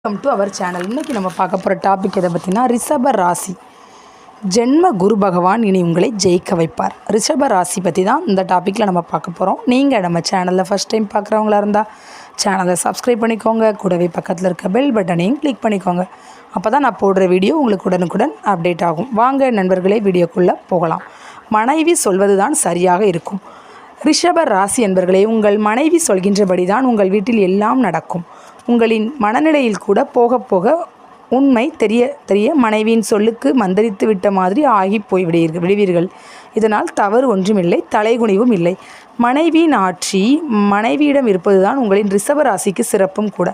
Welcome to our channel. இன்றைக்கி நம்ம பார்க்க போகிற டாபிக் எதை பற்றினா ரிஷப ராசி. ஜென்ம குரு பகவான் இனி உங்களை ஜெயிக்க வைப்பார். ரிஷப ராசி பற்றி தான் இந்த டாப்பிக்கில் நம்ம பார்க்க போகிறோம். நீங்கள் நம்ம சேனலில் ஃபஸ்ட் டைம் பார்க்குறவங்களா இருந்தால் சேனலை சப்ஸ்கிரைப் பண்ணிக்கோங்க. கூடவே பக்கத்தில் இருக்க பெல் பட்டனையும் கிளிக் பண்ணிக்கோங்க. அப்போ தான் நான் போடுற வீடியோ உங்களுக்கு உடனுக்குடன் அப்டேட் ஆகும். வாங்க நண்பர்களே, வீடியோக்குள்ளே போகலாம். மனைவி சொல்வது தான் சரியாக இருக்கும். ரிஷப ராசி என்பர்களே, உங்கள் மனைவி சொல்கின்றபடி தான் உங்கள் வீட்டில் எல்லாம் நடக்கும். உங்களின் மனநிலையில் கூட போக போக உண்மை தெரிய தெரிய மனைவியின் சொல்லுக்கு மந்தரித்து விட்ட மாதிரி ஆகி போய் விடுவீர்கள். இதனால் தவறு ஒன்றுமில்லை, தலைகுனிவும் இல்லை. மனைவியின் ஆட்சி மனைவியிடம் இருப்பதுதான் உங்களின் ரிஷப ராசிக்கு சிறப்பும் கூட.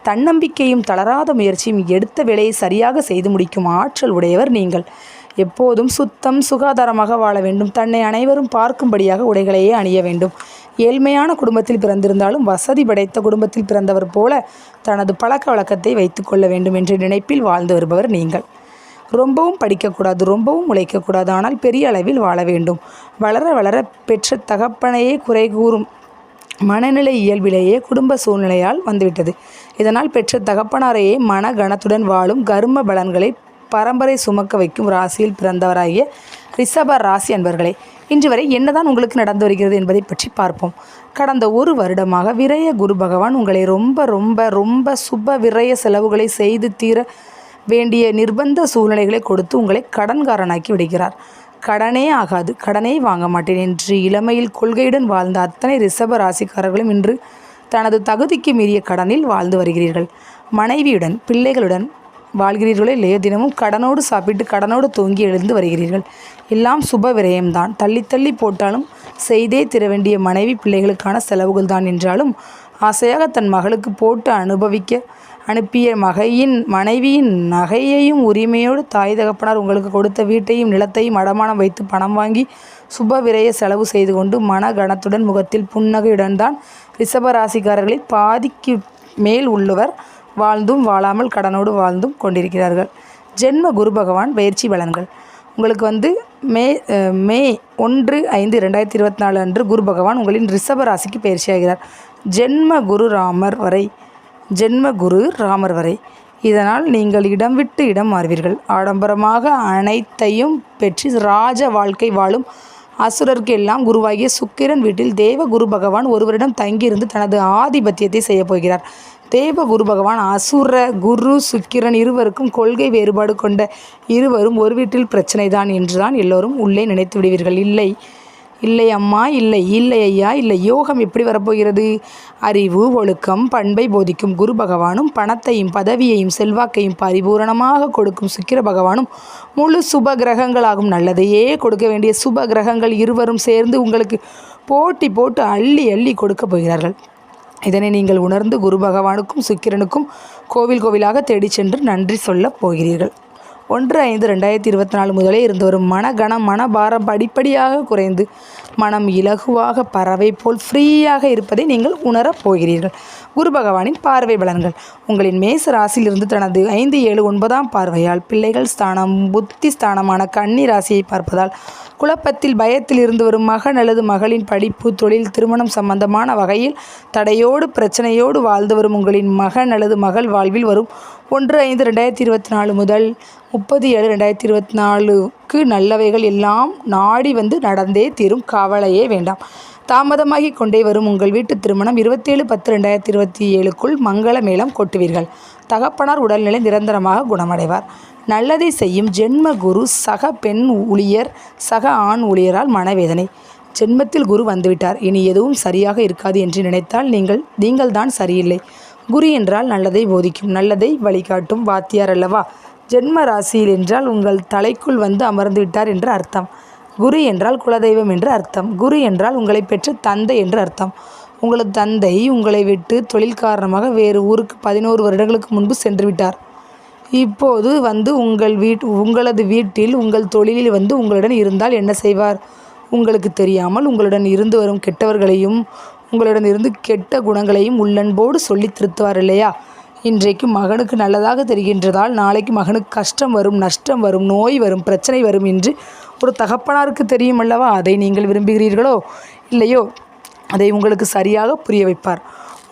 தன்னம்பிக்கையும் தளராத முயற்சியும் எடுத்த வேலையை சரியாக செய்து முடிக்கும் ஆற்றல் உடையவர் நீங்கள். எப்போதும் சுத்தம் சுகாதாரமாக வாழ வேண்டும். தன்னை அனைவரும் பார்க்கும்படியாக உடைகளையே அணிய வேண்டும். ஏழ்மையான குடும்பத்தில் பிறந்திருந்தாலும் வசதி படைத்த குடும்பத்தில் பிறந்தவர் போல தனது பழக்க வழக்கத்தை வைத்து கொள்ள வேண்டும் என்ற நினைப்பில் வாழ்ந்து வருபவர் நீங்கள். ரொம்பவும் படிக்கக்கூடாது, ரொம்பவும் உழைக்கக்கூடாது, ஆனால் பெரிய அளவில் வாழ வேண்டும். வளர வளர பெற்ற தகப்பனையே குறை கூறும் மனநிலை இயல்பிலேயே குடும்ப சூழ்நிலையால் வந்துவிட்டது. இதனால் பெற்ற தகப்பனாரையே மன கனத்துடன் வாழும் கர்ம பலன்களை பரம்பரை சுமக்க வைக்கும் ராசியில் பிறந்தவராகிய ரிஷப ராசி அன்பர்களே, இன்று வரை என்னதான் உங்களுக்கு நடந்து வருகிறது என்பதை பற்றி பார்ப்போம். கடந்த ஒரு வருடமாக விரய குரு பகவான் உங்களை ரொம்ப ரொம்ப ரொம்ப சுப விரய செலவுகளை செய்து தீர வேண்டிய நிர்பந்த சூழ்நிலைகளை கொடுத்து உங்களை கடன்காரனாக்கி விடுகிறார். கடனே ஆகாது, கடனே வாங்க மாட்டேன் என்று இளமையில் கொள்கையுடன் வாழ்ந்த அத்தனை ரிஷப ராசிக்காரர்களும் இன்று தனது தகுதிக்கு மீறிய கடனில் வாழ்ந்து வருகிறீர்கள். மனைவியுடன் பிள்ளைகளுடன் வாழ்கிறீர்களோ இல்லையோ, தினமும் கடனோடு சாப்பிட்டு கடனோடு தூங்கி எழுந்து வருகிறீர்கள். எல்லாம் சுப விரயம்தான். தள்ளி தள்ளி போட்டாலும் செய்தே தர வேண்டிய மனைவி பிள்ளைகளுக்கான செலவுகள் தான் என்றாலும் ஆசையாக தன் மகளுக்கு போட்டு அனுப்பிய மனைவியின் நகையையும் உரிமையோடு தாய் தகப்பனார் உங்களுக்கு கொடுத்த வீட்டையும் நிலத்தையும் அடமானம் வைத்து பணம் வாங்கி சுப விரய செலவு செய்து கொண்டு மன கனத்துடன் முகத்தில் புன்னகையுடன் தான் ரிஷபராசிக்காரர்களில் பாதிக்கு மேல் உள்ளவர் வாழ்ந்தும் வாழாமல் கடனோடு வாழ்ந்தும் கொண்டிருக்கிறார்கள். ஜென்ம குரு பகவான் பயிற்சி பலன்கள். உங்களுக்கு மே 1/5/2024 அன்று குரு பகவான் உங்களின் ரிஷப ராசிக்கு பயிற்சியாகிறார். ஜென்ம குரு ராமர் வரை. இதனால் நீங்கள் இடம் விட்டு இடம் மாறுவீர்கள். ஆடம்பரமாக அனைத்தையும் பெற்று ராஜ வாழ்க்கை வாழும் அசுரருக்கு எல்லாம் குருவாகிய சுக்கிரன் வீட்டில் தேவ குரு பகவான் ஒருவரிடம் தங்கியிருந்து தனது ஆதிபத்தியத்தை செய்யப் போகிறார். தேவ குரு பகவான் அசுர குரு சுக்கிரன் இருவருக்கும் கொள்கை வேறுபாடு கொண்ட இருவரும் ஒரு வீட்டில் பிரச்சனை தான் என்றுதான் எல்லோரும் உள்ளே நினைத்து விடுவீர்கள். இல்லை அம்மா, இல்லை ஐயா, இல்லை. யோகம் எப்படி வரப்போகிறது? அறிவு ஒழுக்கம் பண்பை போதிக்கும் குரு பகவானும் பணத்தையும் பதவியையும் செல்வாக்கையும் பரிபூரணமாக கொடுக்கும் சுக்கிர பகவானும் முழு சுப கிரகங்களாகும் நல்லதையே கொடுக்க வேண்டிய சுப கிரகங்கள் இருவரும் சேர்ந்து உங்களுக்கு போட்டி போட்டு அள்ளி அள்ளி கொடுக்க போகிறார்கள். இதனை நீங்கள் உணர்ந்து குரு பகவானுக்கும் சுக்கிரனுக்கும் கோவிலாக தேடி சென்று நன்றி சொல்லப் போகிறீர்கள். 1/5/2024 முதலே இருந்து வரும் மனகணம் மனபாரம் படிப்படியாக குறைந்து மனம் இலகுவாக பறவை போல் ஃப்ரீயாக இருப்பதை நீங்கள் உணரப் போகிறீர்கள். குரு பகவானின் பார்வை பலன்கள். உங்களின் மேச ராசியிலிருந்து தனது 5, 7, 9ஆம் பார்வையால் பிள்ளைகள் ஸ்தானம் புத்தி ஸ்தானமான கன்னி ராசியை பார்ப்பதால் குழப்பத்தில் பயத்தில் இருந்து வரும் மகன் அல்லது மகளின் படிப்பு தொழில் திருமணம் சம்பந்தமான வகையில் தடையோடு பிரச்சனையோடு வாழ்ந்து வரும் உங்களின் மகன் அல்லது மகள் வாழ்வில் வரும் 1/5/2024 முதல் 30/7/2024 நல்லவைகள் எல்லாம் நாடி வந்து நடந்தே தீரும். கவலையே வேண்டாம். தாமதமாகி கொண்டே வரும் உங்கள் வீட்டு திருமணம் 27/10/2027 மங்கள மேளம் கொட்டுவீர்கள். தகப்பனார் உடல்நிலை நிரந்தரமாக குணமடைவார். நல்லதை செய்யும் ஜென்ம குரு சக பெண் ஊழியர் சக ஆண் ஊழியரால் மனவேதனை. ஜென்மத்தில் குரு வந்துவிட்டார், இனி எதுவும் சரியாக இருக்காது என்று நினைத்தால் நீங்கள் தான் சரியில்லை. குரு என்றால் நல்லதை போதிக்கும், நல்லதை வழிகாட்டும் வாத்தியார் அல்லவா? ஜென்ம ராசியில் என்றால் உங்கள் தலைக்குள் வந்து அமர்ந்து விட்டார் என்று அர்த்தம். குரு என்றால் குலதெய்வம் என்று அர்த்தம். குரு என்றால் உங்களை பெற்ற தந்தை என்று அர்த்தம். உங்களது தந்தை உங்களை விட்டு தொழில் காரணமாக வேறு ஊருக்கு 11 வருடங்களுக்கு முன்பு சென்று விட்டார். இப்போது வந்து உங்களது வீட்டில் உங்கள் தொழிலில் வந்து உங்களுடன் இருந்தால் என்ன செய்வார்? உங்களுக்கு தெரியாமல் உங்களுடன் இருந்து வரும் கெட்டவர்களையும் உங்களுடன் இருந்து கெட்ட குணங்களையும் உள்ளன்போடு சொல்லி திருத்துவார் இல்லையா? இன்றைக்கு மகனுக்கு நல்லதாக தெரிகின்றதால் நாளைக்கு மகனுக்கு கஷ்டம் வரும், நஷ்டம் வரும், நோய் வரும், பிரச்சனை வரும் என்று ஒரு தகப்பனாருக்கு தெரியும் அல்லவா? அதை நீங்கள் விரும்புகிறீர்களோ இல்லையோ? அதை உங்களுக்கு சரியாக புரிய வைப்பார்.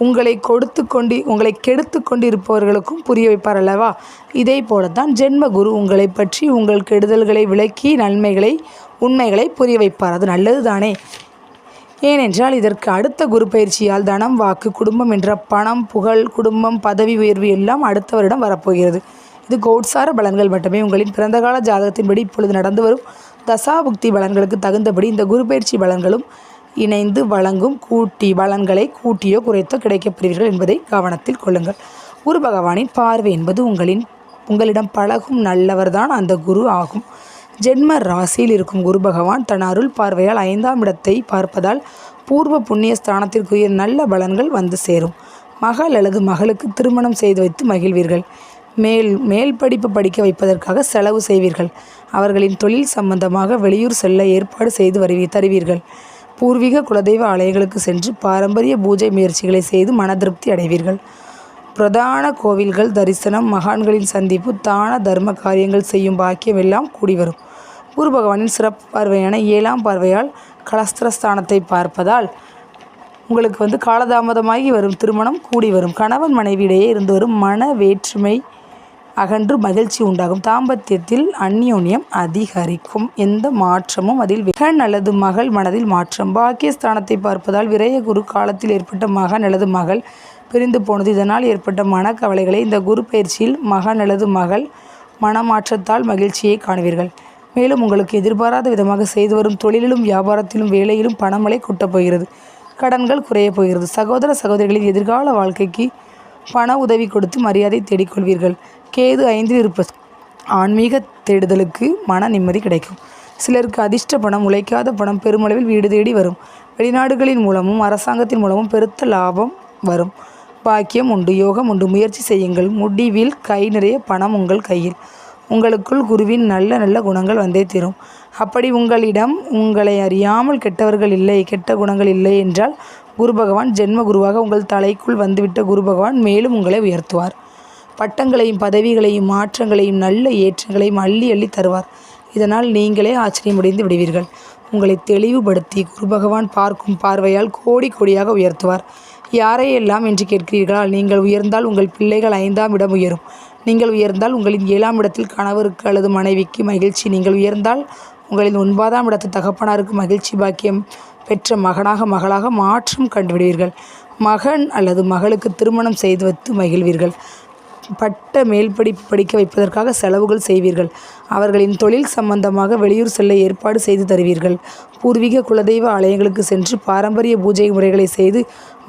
உங்களை கெடுத்து கொண்டு இருப்பவர்களுக்கும் புரிய வைப்பார் அல்லவா? இதே போலத்தான் ஜென்ம குரு உங்களை பற்றி உங்கள் கெடுதல்களை விளக்கி உண்மைகளை புரிய வைப்பார். அது நல்லது தானே? ஏனென்றால் இதற்கு அடுத்த குரு பயிற்சியால் தனம், வாக்கு, குடும்பம் என்ற பணம், புகழ், குடும்பம், பதவி உயர்வு எல்லாம் அடுத்த வருடம் வரப்போகிறது. இது கோட்சார பலன்கள் மட்டுமே. உங்களின் பிறந்தகால ஜாதகத்தின்படி இப்பொழுது நடந்து வரும் தசாபுக்தி பலன்களுக்கு தகுந்தபடி இந்த குரு பயிற்சி பலன்களும் இணைந்து வழங்கும் பலன்களை கூட்டியோ குறைத்தோ கிடைக்கப்பெறுவீர்கள் என்பதை கவனத்தில் கொள்ளுங்கள். குரு பகவானின் பார்வை என்பது உங்களிடம் பழகும் நல்லவர்தான் அந்த குரு ஆகும். ஜென்ம ராசியில் இருக்கும் குரு பகவான் தன் அருள் பார்வையால் 5ஆம் இடத்தை பார்ப்பதால் பூர்வ புண்ணிய ஸ்தானத்திற்குரிய நல்ல பலன்கள் வந்து சேரும். மகள் அல்லது மகளுக்கு திருமணம் செய்து வைத்து மகிழ்வீர்கள். மேல் படிப்பு படிக்க வைப்பதற்காக செலவு செய்வீர்கள். அவர்களின் தொழில் சம்பந்தமாக வெளியூர் செல்ல ஏற்பாடு செய்து தருவீர்கள். பூர்வீக குலதெய்வ ஆலயங்களுக்கு சென்று பாரம்பரிய பூஜை முயற்சிகளை செய்து மன திருப்தி அடைவீர்கள். பிரதான கோவில்கள் தரிசனம், மகான்களின் சந்திப்பு, தான தர்ம காரியங்கள் செய்யும் பாக்கியம் எல்லாம் கூடி வரும். குரு பகவானின் சிறப்பு பார்வையான 7ஆம் பார்வையால் கலஸ்திரஸ்தானத்தை பார்ப்பதால் உங்களுக்கு காலதாமதமாகி வரும் திருமணம் கூடி வரும். கணவன் மனைவியிடையே இருந்து வரும் மன வேற்றுமை அகன்று மகிழ்ச்சி உண்டாகும். தாம்பத்தியத்தில் அந்யோன்யம் அதிகரிக்கும். எந்த மாற்றமும் அதில் மகன் அல்லது மகள் மனதில் மாற்றம். பாக்கியஸ்தானத்தை பார்ப்பதால் விரய குரு காலத்தில் ஏற்பட்ட மகன் அல்லது மகள் பிரிந்து போனது, இதனால் ஏற்பட்ட மனக்கவலைகளை இந்த குரு பயிற்சியில் மகன் அல்லது மகள் மனமாற்றத்தால் மகிழ்ச்சியை காணுவீர்கள். மேலும் உங்களுக்கு எதிர்பாராத விதமாக செய்து வரும் தொழிலிலும் வியாபாரத்திலும் வேலையிலும் பணமழை கொட்டப் போகிறது. கடன்கள் குறையப் போகிறது. சகோதர சகோதரிகளின் எதிர்கால வாழ்க்கைக்கு பண உதவி கொடுத்து மரியாதை தேடிக்கொள்வீர்கள். கேது 5இல் இருப்பது ஆன்மீக தேடுதலுக்கு மன நிம்மதி கிடைக்கும். சிலருக்கு அதிர்ஷ்ட பணம், உழைக்காத பணம் பெருமளவில் வீடு தேடி வரும். வெளிநாடுகளின் மூலமும் அரசாங்கத்தின் மூலமும் பெருத்த லாபம் வரும். பாக்கியம் உண்டு, யோகம் உண்டு. முயற்சி செய்யுங்கள். முடிவில் கை நிறைய பணம் உங்கள் கையில். உங்களுக்குள் குருவின் நல்ல குணங்கள் வந்தே தீரும். அப்படி உங்களிடம் உங்களை அறியாமல் கெட்ட குணங்கள் இல்லை என்றால் குரு பகவான் ஜென்ம குருவாக உங்கள் தலைக்குள் வந்துவிட்ட குரு பகவான் மேலும் உங்களை உயர்த்துவார். பட்டங்களையும் பதவிகளையும் மாற்றங்களையும் நல்ல ஏற்றங்களையும் அள்ளி அள்ளி தருவார். இதனால் நீங்களே ஆச்சரியமடைந்து விடுவீர்கள். உங்களை தெளிவுபடுத்தி குரு பகவான் பார்க்கும் பார்வையால் கோடியாக உயர்த்துவார். யாரையெல்லாம் என்று கேட்கிறீர்களா? நீங்கள் உயர்ந்தால் உங்கள் பிள்ளைகள் 5ஆம் இடம் உயரும். நீங்கள் உயர்ந்தால் உங்களின் 7ஆம் இடத்தில் கணவருக்கு அல்லது மனைவிக்கு மகிழ்ச்சி. நீங்கள் உயர்ந்தால் உங்களின் 9ஆம் இடத்து தகப்பனாருக்கு மகிழ்ச்சி. பாக்கியம் பெற்ற மகளாக மாற்றம் கண்டுவிடுவீர்கள். மகன் அல்லது மகளுக்கு திருமணம் செய்து வைத்து மகிழ்வீர்கள். பட்ட மேல் படிப்பு படிக்க வைப்பதற்காக செலவுகள் செய்வீர்கள். அவர்களின் தொழில் சம்பந்தமாக வெளியூர் செல்ல ஏற்பாடு செய்து தருவீர்கள். பூர்வீக குலதெய்வ ஆலயங்களுக்கு சென்று பாரம்பரிய பூஜை முறைகளை செய்து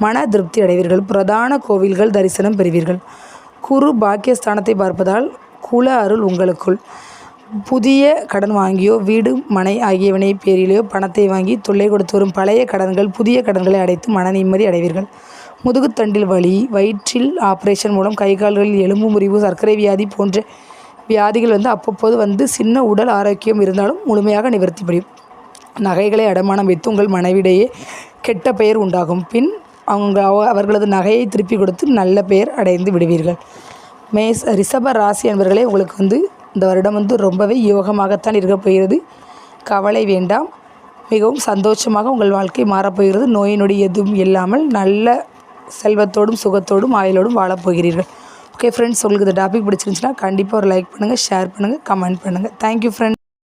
மன திருப்தி அடைவீர்கள். பிரதான கோவில்கள் தரிசனம் பெறுவீர்கள். குரு பாக்கியஸ்தானத்தை பார்ப்பதால் குல அருள் உங்களுக்குள். புதிய கடன் வாங்கியோ வீடு மனை ஆகியவனை பேரிலேயோ பணத்தை வாங்கி தொல்லை கொடுத்து வரும் பழைய கடன்கள் புதிய கடன்களை அடைத்து மன நிம்மதி அடைவீர்கள். முதுகுத்தண்டில் வலி, வயிற்றில் ஆப்ரேஷன் மூலம் கைகால்களில் எலும்பு முறிவு, சர்க்கரை வியாதி போன்ற வியாதிகள் அப்பப்போது சின்ன உடல் ஆரோக்கியம் இருந்தாலும் முழுமையாக நிவர்த்தி பெறும். நகைகளை அடமானம் வைத்து உங்கள் மனைவிடையே கெட்ட பெயர் உண்டாகும். பின் அவர்களது நகையை திருப்பி கொடுத்து நல்ல பெயர் அடைந்து விடுவீர்கள். ரிஷப ராசி என்பவர்களே, உங்களுக்கு இந்த வருடம் ரொம்பவே யோகமாகத்தான் இருக்கப் போகிறது. கவலை வேண்டாம். மிகவும் சந்தோஷமாக உங்கள் வாழ்க்கை மாறப்போகிறது. நோய் நொடி எதுவும் இல்லாமல் நல்ல செல்வத்தோடும் சுகத்தோடும் ஆயுளோடும் வாழப்போகிறீர்கள். ஓகே ஃப்ரெண்ட்ஸ், உங்களுக்கு இந்த டாபிக் பிடிச்சிருந்துச்சுன்னா கண்டிப்பாக ஒரு லைக் பண்ணுங்கள், ஷேர் பண்ணுங்கள், கமெண்ட் பண்ணுங்கள். Thank you friends.